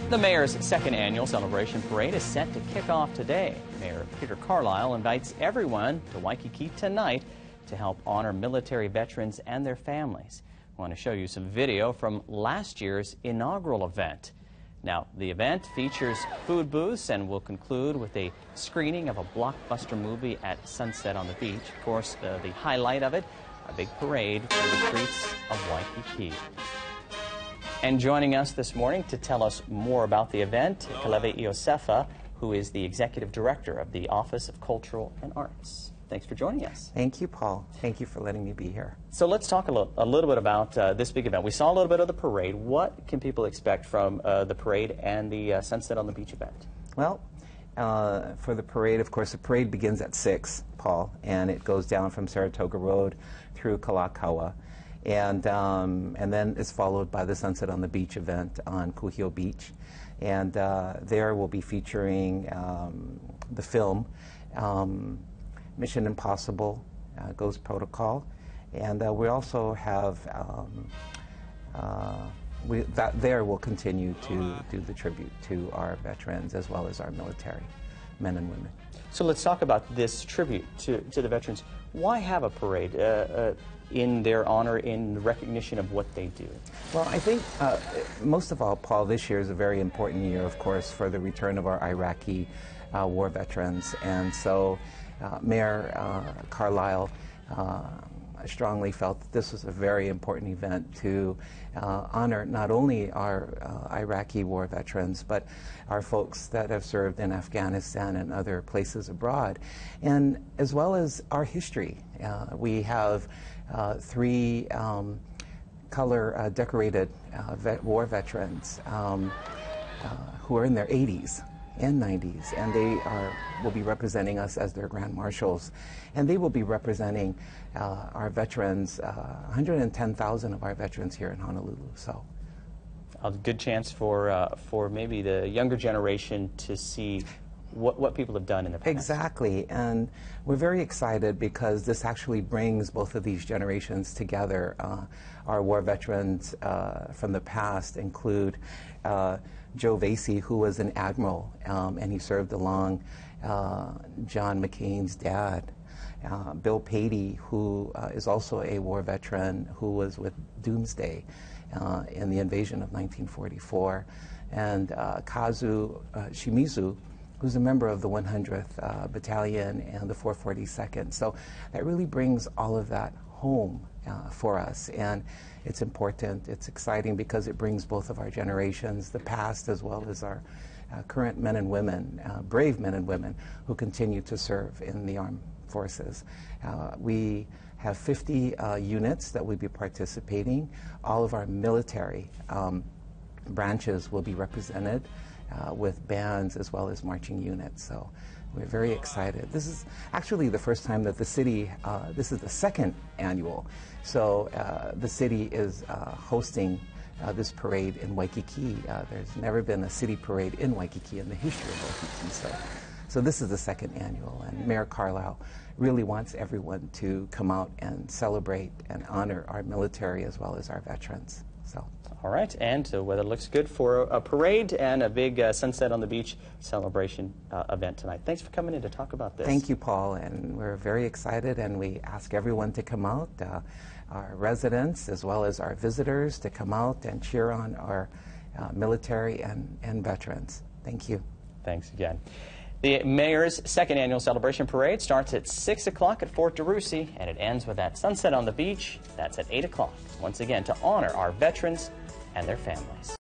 The mayor's second annual celebration parade is set to kick off today. Mayor Peter Carlisle invites everyone to Waikiki tonight to help honor military veterans and their families. I want to show you some video from last year's inaugural event. Now, the event features food booths and will conclude with a screening of a blockbuster movie at sunset on the beach. Of course, the highlight of it, a big parade through the streets of Waikiki. And joining us this morning to tell us more about the event, Kaleve Iosefa, who is the Executive Director of the Office of Cultural and Arts. Thanks for joining us. Thank you, Paul. Thank you for letting me be here. So let's talk a little bit about this big event. We saw a little bit of the parade. What can people expect from the parade and the Sunset on the Beach event? Well, for the parade, of course, the parade begins at 6, Paul, and it goes down from Saratoga Road through Kalakaua. And then it's followed by the Sunset on the Beach event on Kuhio Beach. And there we'll be featuring the film Mission Impossible, Ghost Protocol. And we also have, there we'll continue to do the tribute to our veterans as well as our military men and women. So let's talk about this tribute to the veterans. Why have a parade in their honor, in recognition of what they do? Well, I think most of all, Paul, this year is a very important year, of course, for the return of our Iraqi war veterans. And so Mayor Carlisle strongly felt that this was a very important event to honor not only our Iraqi war veterans, but our folks that have served in Afghanistan and other places abroad, and as well as our history. We have 3 color decorated war veterans who are in their 80s and 90s, and they will be representing us as their grand marshals, and they will be representing our veterans, 110,000 of our veterans here in Honolulu. So, a good chance for maybe the younger generation to see what people have done in the past. Exactly, and we're very excited because this actually brings both of these generations together. Our war veterans from the past include Joe Vasey, who was an admiral, and he served along John McCain's dad. Bill Patey, who is also a war veteran, who was with Doomsday in the invasion of 1944, and Kazu Shimizu, who's a member of the 100th Battalion and the 442nd. So that really brings all of that home for us, and it's important, it's exciting because it brings both of our generations, the past as well as our current men and women, brave men and women who continue to serve in the armed forces. We have 50 units that will be participating. All of our military branches will be represented with bands as well as marching units. So we're very excited. This is actually the first time that the city, this is the second annual, so the city is hosting this parade in Waikiki. There's never been a city parade in Waikiki in the history of Waikiki. So this is the second annual, and Mayor Carlisle really wants everyone to come out and celebrate and honor our military as well as our veterans. So. All right, and the weather looks good for a parade and a big Sunset on the Beach celebration event tonight. Thanks for coming in to talk about this. Thank you, Paul, and we're very excited, and we ask everyone to come out, our residents as well as our visitors, to come out and cheer on our military and veterans. Thank you. Thanks again. The mayor's second annual celebration parade starts at 6 o'clock at Fort DeRussy, and it ends with that Sunset on the Beach. That's at 8 o'clock, once again, to honor our veterans and their families.